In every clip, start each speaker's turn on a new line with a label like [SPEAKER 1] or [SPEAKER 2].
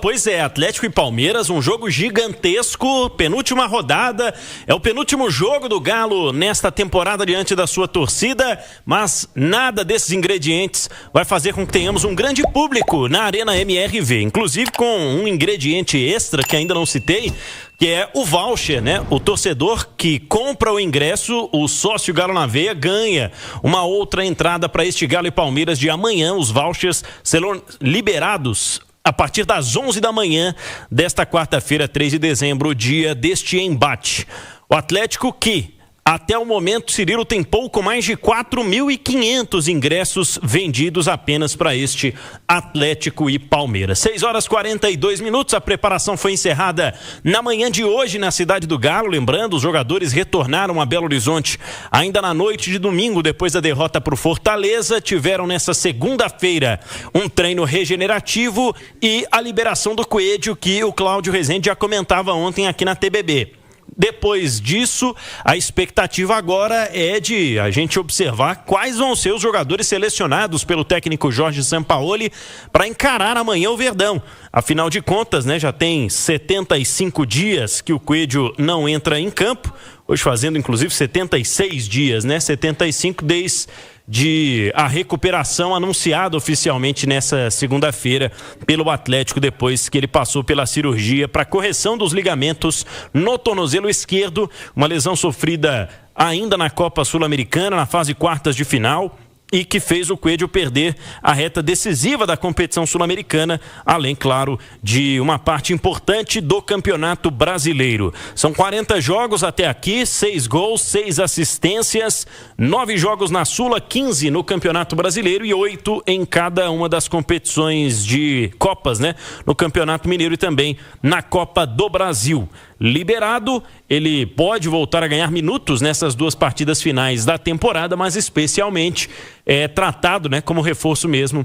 [SPEAKER 1] Pois é, Atlético e Palmeiras, um jogo gigantesco, penúltima rodada, é o penúltimo jogo do Galo nesta temporada diante da sua torcida, mas nada desses ingredientes vai fazer com que tenhamos um grande público na Arena MRV, inclusive com um ingrediente extra que ainda não citei, que é o voucher, né? O torcedor que compra o ingresso, o sócio Galo na Veia, ganha uma outra entrada para este Galo e Palmeiras de amanhã. Os vouchers serão liberados a partir das 11 da manhã desta quarta-feira, 3 de dezembro, dia deste embate. O Atlético que, até o momento, Cirilo, tem pouco mais de 4.500 ingressos vendidos apenas para este Atlético e Palmeiras. 6h42, a preparação foi encerrada na manhã de hoje na cidade do Galo. Lembrando, os jogadores retornaram a Belo Horizonte ainda na noite de domingo, depois da derrota para o Fortaleza. Tiveram nessa segunda-feira um treino regenerativo e a liberação do Coelho, que o Cláudio Rezende já comentava ontem aqui na TBB. Depois disso, a expectativa agora é de a gente observar quais vão ser os jogadores selecionados pelo técnico Jorge Sampaoli para encarar amanhã o Verdão. Afinal de contas, né, já tem 75 dias que o Coelho não entra em campo, hoje fazendo inclusive 76 dias, né? 75 desde a recuperação anunciada oficialmente nessa segunda-feira pelo Atlético, depois que ele passou pela cirurgia para correção dos ligamentos no tornozelo esquerdo, uma lesão sofrida ainda na Copa Sul-Americana, na fase quartas de final, e que fez o Coelho perder a reta decisiva da competição sul-americana, além, claro, de uma parte importante do Campeonato Brasileiro. São 40 jogos até aqui, 6 gols, 6 assistências, 9 jogos na Sula, 15 no Campeonato Brasileiro e 8 em cada uma das competições de Copas, né? No Campeonato Mineiro e também na Copa do Brasil. Liberado, ele pode voltar a ganhar minutos nessas duas partidas finais da temporada, mas especialmente tratado, né, como reforço mesmo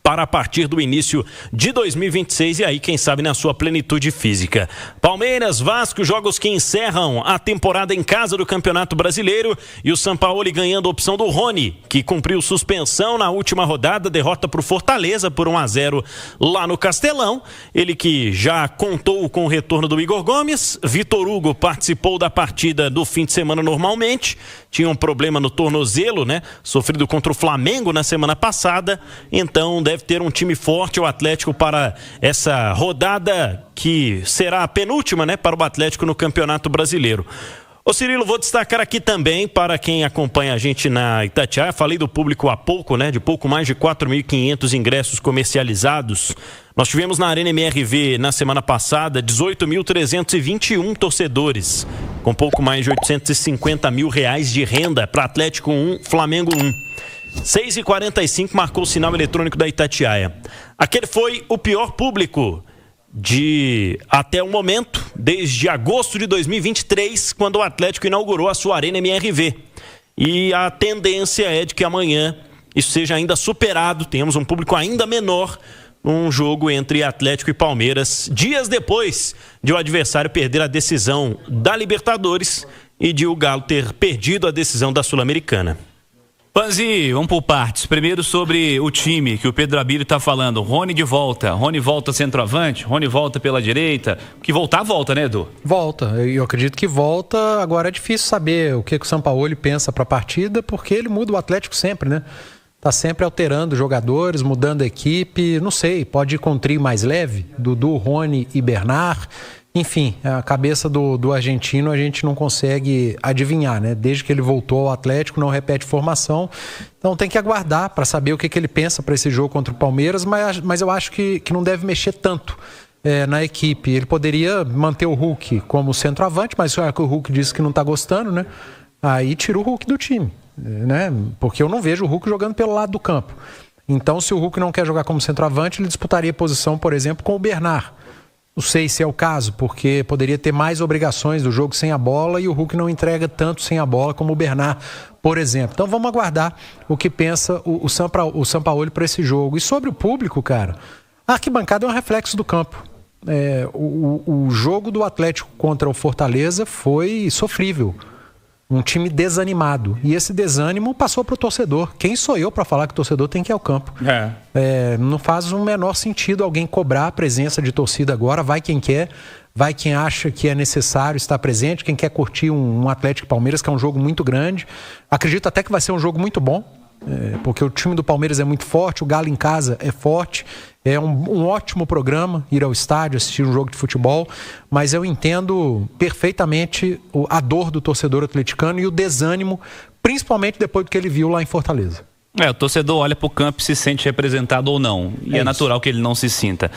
[SPEAKER 1] para a partir do início de 2026 e aí, quem sabe, na sua plenitude física. Palmeiras, Vasco, jogos que encerram a temporada em casa do Campeonato Brasileiro e o Sampaoli ganhando a opção do Rony, que cumpriu suspensão na última rodada, derrota para o Fortaleza por 1-0 lá no Castelão. Ele que já contou com o retorno do Igor Gomes. Vitor Hugo participou da partida do fim de semana normalmente, tinha um problema no tornozelo, né, sofrido contra o Flamengo na semana passada, então deve ter um time forte o Atlético para essa rodada que será a penúltima, né, para o Atlético no Campeonato Brasileiro. Ô Cirilo, vou destacar aqui também para quem acompanha a gente na Itatiaia, falei do público há pouco, né, de pouco mais de 4.500 ingressos comercializados. Nós tivemos na Arena MRV na semana passada 18.321 torcedores, com pouco mais de R$850 mil de renda para Atlético 1, Flamengo 1. 6h45 marcou o sinal eletrônico da Itatiaia. Aquele foi o pior público de até o momento, desde agosto de 2023, quando o Atlético inaugurou a sua Arena MRV. E a tendência é de que amanhã isso seja ainda superado, tenhamos um público ainda menor, um jogo entre Atlético e Palmeiras, dias depois de o adversário perder a decisão da Libertadores e de o Galo ter perdido a decisão da Sul-Americana.
[SPEAKER 2] Panzi, vamos por partes. Primeiro sobre o time que o Pedro Abílio está falando. Rony de volta. Rony volta centroavante, Rony volta pela direita. Que voltar, volta, né, Edu?
[SPEAKER 3] Volta. Eu acredito que volta. Agora é difícil saber o que o Sampaoli pensa para a partida, porque ele muda o Atlético sempre, né? Tá sempre alterando jogadores, mudando a equipe. Não sei, pode ir com um trio mais leve. Dudu, Rony e Bernard. Enfim, a cabeça do argentino a gente não consegue adivinhar, né? Desde que ele voltou ao Atlético, não repete formação. Então tem que aguardar para saber o que ele pensa para esse jogo contra o Palmeiras, mas eu acho que não deve mexer tanto na equipe. Ele poderia manter o Hulk como centroavante, mas já que o Hulk disse que não está gostando, né? Aí tira o Hulk do time, né? Porque eu não vejo o Hulk jogando pelo lado do campo. Então, se o Hulk não quer jogar como centroavante, ele disputaria posição, por exemplo, com o Bernard. Não sei se é o caso, porque poderia ter mais obrigações do jogo sem a bola e o Hulk não entrega tanto sem a bola como o Bernard, por exemplo. Então vamos aguardar o que pensa o Sampaoli para esse jogo. E sobre o público, cara, a arquibancada é um reflexo do campo. O jogo do Atlético contra o Fortaleza foi sofrível. Um time desanimado. E esse desânimo passou para o torcedor. Quem sou eu para falar que o torcedor tem que ir ao campo? Não faz o menor sentido alguém cobrar a presença de torcida agora. Vai quem quer, vai quem acha que é necessário estar presente, quem quer curtir um Atlético e Palmeiras, que é um jogo muito grande. Acredito até que vai ser um jogo muito bom, porque o time do Palmeiras é muito forte, o Galo em casa é forte. É um ótimo programa ir ao estádio, assistir um jogo de futebol, mas eu entendo perfeitamente a dor do torcedor atleticano e o desânimo, principalmente depois do que ele viu lá em Fortaleza.
[SPEAKER 2] O torcedor olha pro campo e se sente representado ou não, e é natural que ele não se sinta.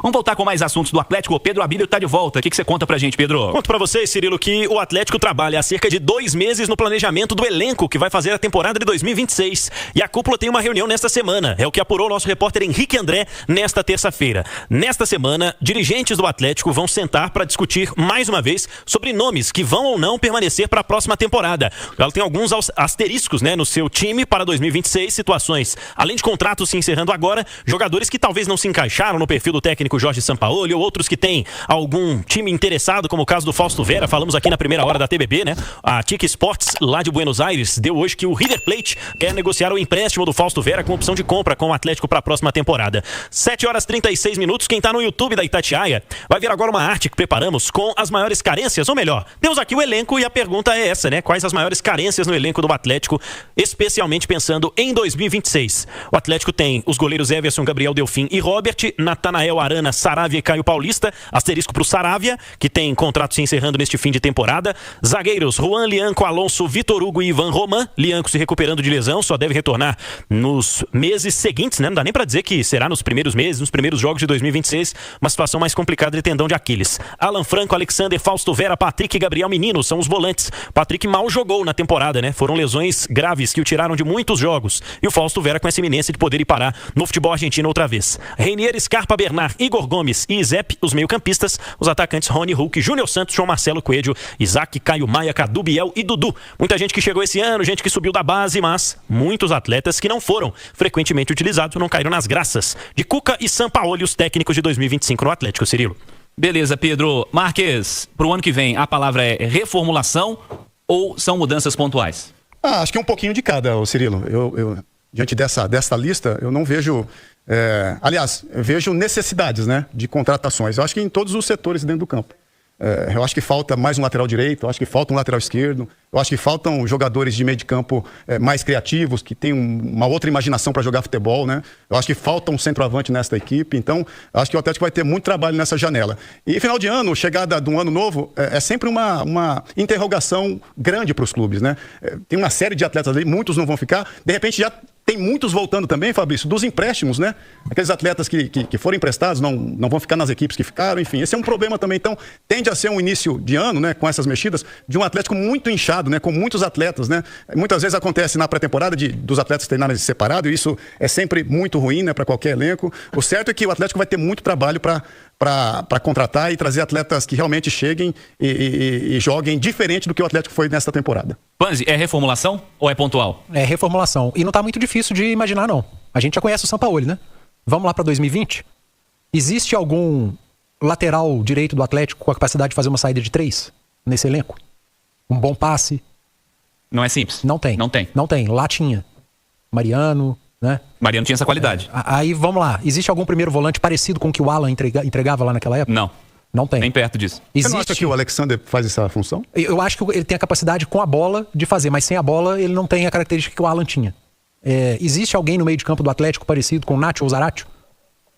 [SPEAKER 2] Vamos voltar com mais assuntos do Atlético. O Pedro Abílio tá de volta. O que você conta pra gente, Pedro?
[SPEAKER 1] Conto pra vocês, Cirilo, que o Atlético trabalha há cerca de 2 meses no planejamento do elenco que vai fazer a temporada de 2026. E a cúpula tem uma reunião nesta semana. É o que apurou o nosso repórter Henrique André nesta terça-feira. Nesta semana, dirigentes do Atlético vão sentar para discutir mais uma vez sobre nomes que vão ou não permanecer para a próxima temporada. Ela tem alguns asteriscos, no seu time para 2026, situações, além de contratos se encerrando agora, jogadores que talvez não se encaixaram no perfil do técnico Jorge Sampaoli, ou outros que têm algum time interessado, como o caso do Fausto Vera. Falamos aqui na primeira hora da TBB, A TIC Sports, lá de Buenos Aires, deu hoje que o River Plate quer negociar o empréstimo do Fausto Vera com opção de compra com o Atlético para a próxima temporada. 7h36. Quem está no YouTube da Itatiaia vai ver agora uma arte que preparamos com as maiores carências, ou melhor, temos aqui o elenco e a pergunta é essa, Quais as maiores carências no elenco do Atlético, especialmente pensando em 2026? O Atlético tem os goleiros Everson, Gabriel Delfim e Robert, Natanael Arana, Saravia e Caio Paulista, asterisco pro Saravia, que tem contrato se encerrando neste fim de temporada. Zagueiros, Juan Lianco, Alonso, Vitor Hugo e Ivan Roman. Lianco se recuperando de lesão, só deve retornar nos meses seguintes, Não dá nem pra dizer que será nos primeiros meses, nos primeiros jogos de 2026, uma situação mais complicada de tendão de Aquiles. Alan Franco, Alexander, Fausto Vera, Patrick e Gabriel Menino são os volantes. Patrick mal jogou na temporada, Foram lesões graves que o tiraram de muitos jogos. E o Fausto Vera com essa iminência de poder ir parar no futebol argentino outra vez. Reinier, Scarpa, Bernard, Igor Gomes e Izep, os meio-campistas, os atacantes Rony, Hulk, Júnior Santos, João Marcelo Coelho, Isaac, Caio Maia, Cadu, Biel e Dudu. Muita gente que chegou esse ano, gente que subiu da base, mas muitos atletas que não foram frequentemente utilizados ou não caíram nas graças de Cuca e Sampaoli, os técnicos de 2025 no Atlético, Cirilo.
[SPEAKER 2] Beleza, Pedro. Marques, pro ano que vem, a palavra é reformulação ou são mudanças pontuais?
[SPEAKER 4] Acho que é um pouquinho de cada, Cirilo. Eu diante dessa lista, eu não vejo... aliás, eu vejo necessidades, de contratações. Eu acho que em todos os setores dentro do campo. Eu acho que falta mais um lateral direito, eu acho que falta um lateral esquerdo, eu acho que faltam jogadores de meio de campo mais criativos, que têm uma outra imaginação para jogar futebol, Eu acho que falta um centroavante nesta equipe, então eu acho que o Atlético vai ter muito trabalho nessa janela. E final de ano, chegada de um ano novo, é sempre uma interrogação grande para os clubes, Tem uma série de atletas ali, muitos não vão ficar, de repente já tem muitos voltando também, Fabrício, dos empréstimos, Aqueles atletas que foram emprestados não vão ficar nas equipes que ficaram, enfim, esse é um problema também. Então, tende a ser um início de ano, com essas mexidas, de um Atlético muito inchado, com muitos atletas, Muitas vezes acontece na pré-temporada dos atletas treinarem separado, e isso é sempre muito ruim, para qualquer elenco. O certo é que o Atlético vai ter muito trabalho para contratar e trazer atletas que realmente cheguem e joguem diferente do que o Atlético foi nesta temporada.
[SPEAKER 2] Panzi, é reformulação ou é pontual?
[SPEAKER 3] É reformulação. E não tá muito difícil de imaginar, não. A gente já conhece o Sampaoli, Vamos lá para 2020? Existe algum lateral direito do Atlético com a capacidade de fazer uma saída de 3 nesse elenco? Um bom passe?
[SPEAKER 2] Não é simples.
[SPEAKER 3] Não tem. Não tem. Lá tinha. Mariano,
[SPEAKER 2] Mariano tinha essa qualidade.
[SPEAKER 3] Aí, vamos lá. Existe algum primeiro volante parecido com o que o Alan entregava lá naquela época?
[SPEAKER 2] Não.
[SPEAKER 3] Não tem.
[SPEAKER 2] Nem perto disso.
[SPEAKER 4] Você não acha que o Alexander faz essa função?
[SPEAKER 3] Eu acho que ele tem a capacidade com a bola de fazer, mas sem a bola ele não tem a característica que o Alan tinha. Existe alguém no meio de campo do Atlético parecido com o Nacho ou Zaratio?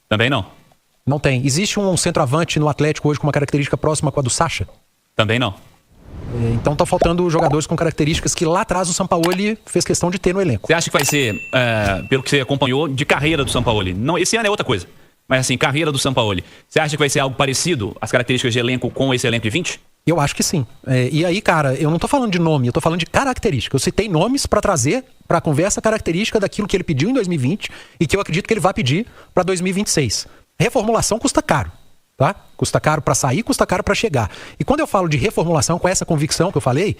[SPEAKER 2] Também não.
[SPEAKER 3] Não tem. Existe um centroavante no Atlético hoje com uma característica próxima com a do Sacha?
[SPEAKER 2] Também não.
[SPEAKER 3] Então tá faltando jogadores com características que lá atrás o Sampaoli fez questão de ter no elenco.
[SPEAKER 2] Você acha que vai ser, pelo que você acompanhou, de carreira do Sampaoli? Não, esse ano é outra coisa. Mas assim, carreira do Sampaoli. Você acha que vai ser algo parecido, as características de elenco com esse elenco de 20?
[SPEAKER 3] Eu acho que sim. E aí, cara, eu não tô falando de nome, eu tô falando de característica. Eu citei nomes pra trazer pra conversa característica daquilo que ele pediu em 2020 e que eu acredito que ele vai pedir pra 2026. Reformulação custa caro. Tá? Custa caro para sair, custa caro para chegar. E quando eu falo de reformulação com essa convicção que eu falei,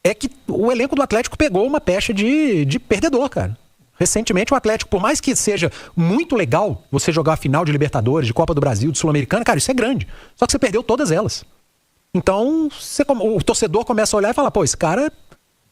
[SPEAKER 3] é que o elenco do Atlético pegou uma pecha de perdedor, cara. Recentemente o Atlético, por mais que seja muito legal você jogar a final de Libertadores, de Copa do Brasil, de Sul-Americana, cara, isso é grande. Só que você perdeu todas elas. Então, o torcedor começa a olhar e falar, pô, esse cara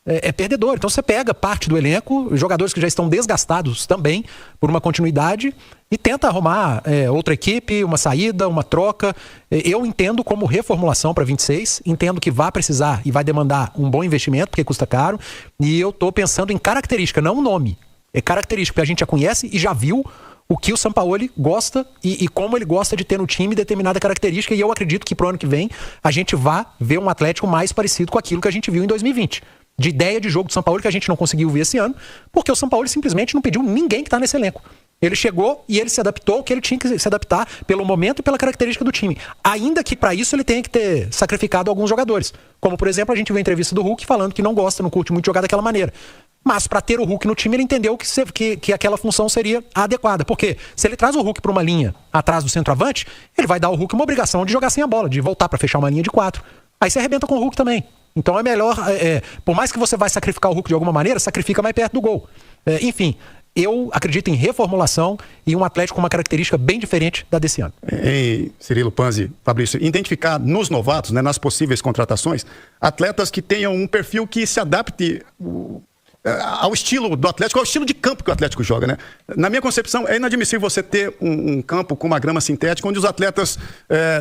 [SPEAKER 3] é perdedor. Então você pega parte do elenco, jogadores que já estão desgastados também por uma continuidade e tenta arrumar outra equipe, uma saída, uma troca. Eu entendo como reformulação para 26, entendo que vai precisar e vai demandar um bom investimento, porque custa caro, e eu estou pensando em característica, não nome. É característica, porque a gente já conhece e já viu o que o Sampaoli gosta e como ele gosta de ter no time determinada característica, e eu acredito que pro ano que vem a gente vai ver um Atlético mais parecido com aquilo que a gente viu em 2020. De ideia de jogo do Sampaoli que a gente não conseguiu ver esse ano, porque o Sampaoli simplesmente não pediu ninguém que está nesse elenco. Ele chegou e ele se adaptou ao que ele tinha que se adaptar pelo momento e pela característica do time. Ainda que para isso ele tenha que ter sacrificado alguns jogadores. Como, por exemplo, a gente viu a entrevista do Hulk falando que não gosta, não curte muito jogar daquela maneira. Mas para ter o Hulk no time, ele entendeu que aquela função seria adequada. Porque se ele traz o Hulk para uma linha atrás do centroavante, ele vai dar ao Hulk uma obrigação de jogar sem a bola, de voltar para fechar uma linha de 4. Aí você arrebenta com o Hulk também. Então é melhor, por mais que você vai sacrificar o Hulk de alguma maneira, sacrifica mais perto do gol. Enfim, eu acredito em reformulação e um Atlético com uma característica bem diferente da desse ano.
[SPEAKER 4] Cirilo, Panzi, Fabrício, identificar nos novatos, né, nas possíveis contratações, atletas que tenham um perfil que se adapte ao estilo do Atlético, ao estilo de campo que o Atlético joga, né? Na minha concepção, é inadmissível você ter um campo com uma grama sintética onde os atletas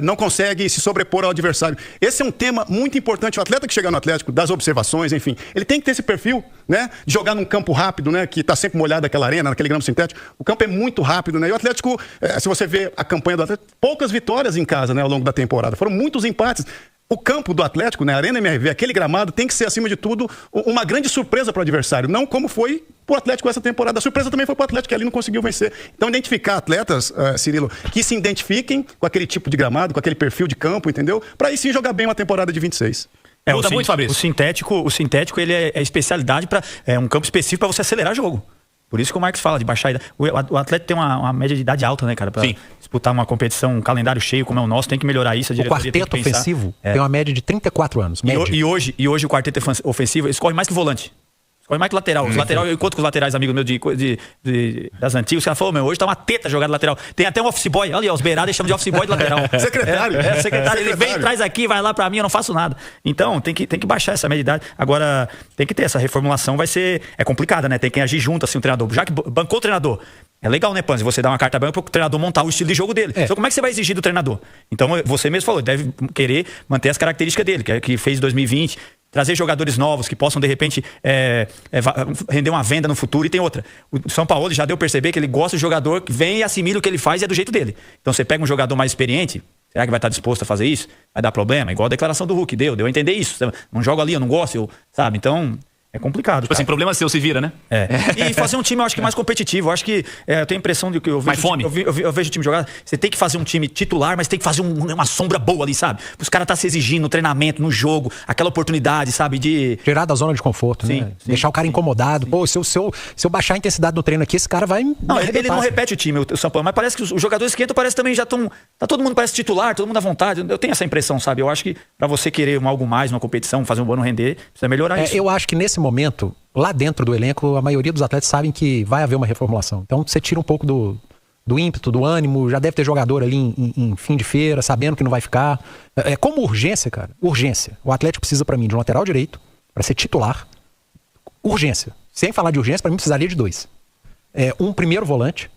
[SPEAKER 4] não conseguem se sobrepor ao adversário. Esse é um tema muito importante. O atleta que chegar no Atlético, das observações, enfim, ele tem que ter esse perfil, né? De jogar num campo rápido, né? Que está sempre molhado aquela arena, naquele grama sintético. O campo é muito rápido, né? E o Atlético, se você vê a campanha do Atlético, poucas vitórias em casa, né? Ao longo da temporada. Foram muitos empates. O campo do Atlético, né, a Arena MRV, aquele gramado, tem que ser, acima de tudo, uma grande surpresa para o adversário. Não como foi para o Atlético essa temporada. A surpresa também foi para o Atlético, que ali não conseguiu vencer. Então, identificar atletas, Cirilo, que se identifiquem com aquele tipo de gramado, com aquele perfil de campo, entendeu? Para aí sim jogar bem uma temporada de 26.
[SPEAKER 2] Muda muito, Fabrício.
[SPEAKER 5] O sintético ele é especialidade para um campo específico para você acelerar o jogo. Por isso que o Marcos fala de baixar a idade. O atleta tem uma média de idade alta, né, cara? Pra disputar uma competição, um calendário cheio como é o nosso, tem que melhorar isso.
[SPEAKER 3] O quarteto ofensivo tem uma média de 34 anos.
[SPEAKER 5] E hoje o quarteto ofensivo escorre mais que o volante. Escorre mais que o lateral. Os lateral, eu encontro com os laterais amigos meus das antigas, os caras falam, hoje tá uma teta jogada lateral. Tem até um office boy. Olha, os beirados chamam de office boy de lateral.
[SPEAKER 4] Secretário.
[SPEAKER 5] Secretário. Ele vem, traz aqui, vai lá pra mim, eu não faço nada. Então, tem que baixar essa média de idade. Agora, tem que ter essa reformulação, é complicada, né? Tem que agir junto, assim, o treinador. Já que bancou o treinador, é legal, né, Panzi? Você dá uma carta branca pro treinador montar o estilo de jogo dele. Então, como é que você vai exigir do treinador? Então, você mesmo falou, deve querer manter as características dele, que fez em 2020, trazer jogadores novos que possam, de repente, render uma venda no futuro. E tem outra. O São Paulo já deu a perceber que ele gosta do jogador que vem e assimila o que ele faz e é do jeito dele. Então, você pega um jogador mais experiente, será que vai estar disposto a fazer isso? Vai dar problema? Igual a declaração do Hulk, deu a entender isso. Não jogo ali, eu não gosto, sabe? Então... é complicado.
[SPEAKER 2] Tipo assim, problema seu, se vira, né?
[SPEAKER 5] E fazer um time, eu acho que mais competitivo. Eu acho que eu tenho a impressão de que eu vejo.
[SPEAKER 2] Mais fome.
[SPEAKER 5] Eu vejo o time jogar. Você tem que fazer um time titular, mas tem que fazer uma sombra boa ali, sabe? Os caras tá se exigindo no treinamento, no jogo, aquela oportunidade, sabe? De
[SPEAKER 3] tirar da zona de conforto, né? Deixar o cara incomodado. Pô, se eu baixar a intensidade do treino aqui, esse cara vai.
[SPEAKER 5] Não, ele não repete o time, o São Paulo. Mas parece que os jogadores que entram, parece também já estão. Tá todo mundo parece titular, todo mundo à vontade. Eu tenho essa impressão, sabe? Eu acho que pra você querer algo mais, uma competição, fazer um bom render, precisa melhorar isso.
[SPEAKER 3] Eu acho que nesse momento, lá dentro do elenco, a maioria dos atletas sabem que vai haver uma reformulação. Então você tira um pouco do ímpeto, do ânimo. Já deve ter jogador ali em fim de feira, sabendo que não vai ficar. Como urgência, cara. Urgência. O Atlético precisa, pra mim, de um lateral direito pra ser titular. Urgência. Sem falar de urgência, pra mim precisaria de 2. Um primeiro volante,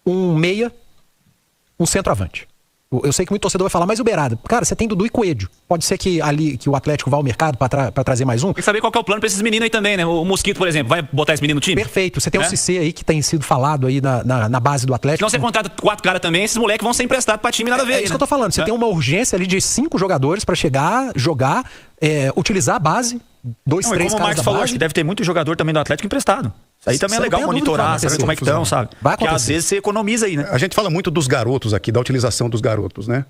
[SPEAKER 3] um meia, um centroavante. Eu sei que muito torcedor vai falar, mas o Beirada, cara, você tem Dudu e Coelho. Pode ser que o Atlético vá ao mercado pra trazer mais um.
[SPEAKER 2] Tem que saber qual que é o plano pra esses meninos aí também, né? O Mosquito, por exemplo, vai botar esse menino no time?
[SPEAKER 3] Perfeito. Você tem o Cissé aí que tem sido falado aí na base do Atlético.
[SPEAKER 2] Se não você contrata 4 caras também, esses moleques vão ser emprestados pra time nada a ver.
[SPEAKER 3] É isso que eu tô falando. Você tem uma urgência ali de 5 jogadores pra chegar, jogar, utilizar a base, 2, 3 caras da base.
[SPEAKER 5] Como o Marcos falou, acho que deve ter muito jogador também do Atlético emprestado. Isso aí também é legal monitorar, saber como é que estão, sabe? Porque às vezes você economiza aí, né?
[SPEAKER 4] A gente fala muito dos garotos aqui, da utilização dos garotos, né?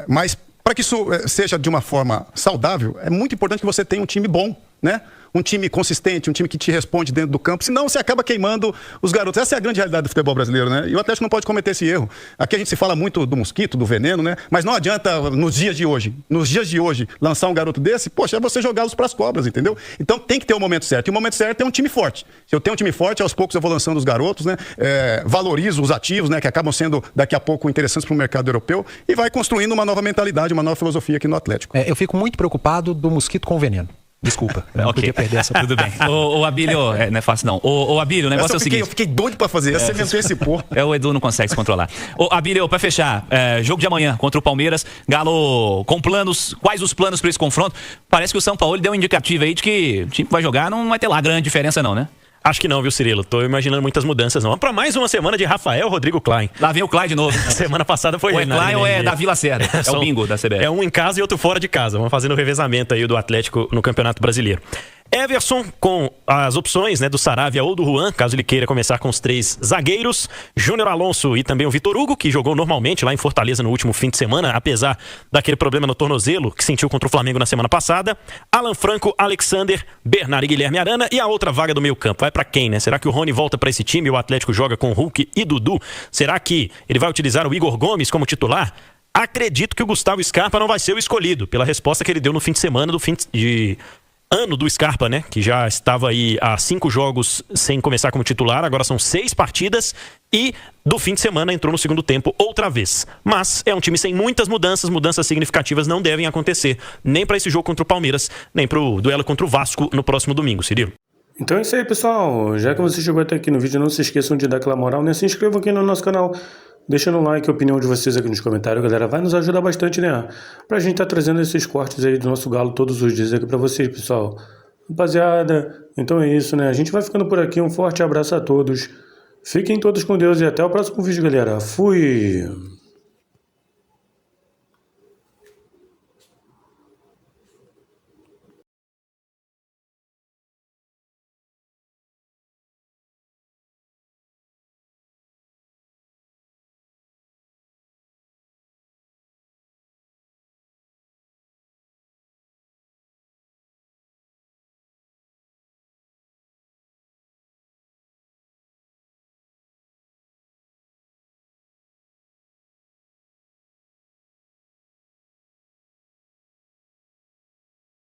[SPEAKER 4] Mas para que isso seja de uma forma saudável, é muito importante que você tenha um time bom, né? Um time consistente, um time que te responde dentro do campo, senão você acaba queimando os garotos. Essa é a grande realidade do futebol brasileiro, né? E o Atlético não pode cometer esse erro. Aqui a gente se fala muito do mosquito, do veneno, né? Mas não adianta nos dias de hoje, lançar um garoto desse, poxa, é você jogá-los para as cobras, entendeu? Então tem que ter o momento certo. E o momento certo é um time forte. Se eu tenho um time forte, aos poucos eu vou lançando os garotos, né? Valorizo os ativos, né? Que acabam sendo daqui a pouco interessantes para o mercado europeu e vai construindo uma nova mentalidade, uma nova filosofia aqui no Atlético.
[SPEAKER 3] Eu fico muito preocupado do mosquito com veneno. Desculpa, eu não podia perder essa.
[SPEAKER 2] Tudo bem. O Abílio, não é fácil não. O Abílio, o negócio é o seguinte.
[SPEAKER 4] Eu fiquei doido pra fazer, essa você me antecipou.
[SPEAKER 2] O Edu não consegue se controlar. Abílio, pra fechar, jogo de amanhã contra o Palmeiras, Galo com planos, quais os planos pra esse confronto? Parece que o São Paulo deu um indicativo aí de que o time que vai jogar não vai ter lá grande diferença não, né?
[SPEAKER 1] Acho que não, viu, Cirilo? Tô imaginando muitas mudanças, não. Para mais uma semana de Rafael Rodrigo Klein.
[SPEAKER 2] Lá vem o Klein de novo.
[SPEAKER 1] Semana passada foi
[SPEAKER 2] ele. O Klein ou é Davi Lacerda? É o bingo da CBF.
[SPEAKER 1] É um em casa e outro fora de casa. Vamos fazendo o revezamento aí do Atlético no Campeonato Brasileiro. Everson com as opções, né, do Saravia ou do Juan, caso ele queira começar com os 3 zagueiros. Júnior Alonso e também o Vitor Hugo, que jogou normalmente lá em Fortaleza no último fim de semana, apesar daquele problema no tornozelo que sentiu contra o Flamengo na semana passada. Alan Franco, Alexander, Bernard e Guilherme Arana. E a outra vaga do meio campo, vai pra quem, né? Será que o Rony volta pra esse time e o Atlético joga com Hulk e Dudu? Será que ele vai utilizar o Igor Gomes como titular? Acredito que o Gustavo Scarpa não vai ser o escolhido, pela resposta que ele deu no fim de semana ano do Scarpa, né? Que já estava aí há 5 jogos sem começar como titular, agora são 6 partidas e do fim de semana entrou no segundo tempo outra vez. Mas é um time sem muitas mudanças significativas não devem acontecer, nem para esse jogo contra o Palmeiras, nem para o duelo contra o Vasco no próximo domingo, Cirilo.
[SPEAKER 6] Então é isso aí, pessoal. Já que você chegou até aqui no vídeo, não se esqueçam de dar aquela moral, né? Se inscrevam aqui no nosso canal. Deixando um like, a opinião de vocês aqui nos comentários, galera, vai nos ajudar bastante, né? Pra gente tá trazendo esses cortes aí do nosso Galo todos os dias aqui pra vocês, pessoal. Rapaziada, então é isso, né? A gente vai ficando por aqui, um forte abraço a todos. Fiquem todos com Deus e até o próximo vídeo, galera. Fui!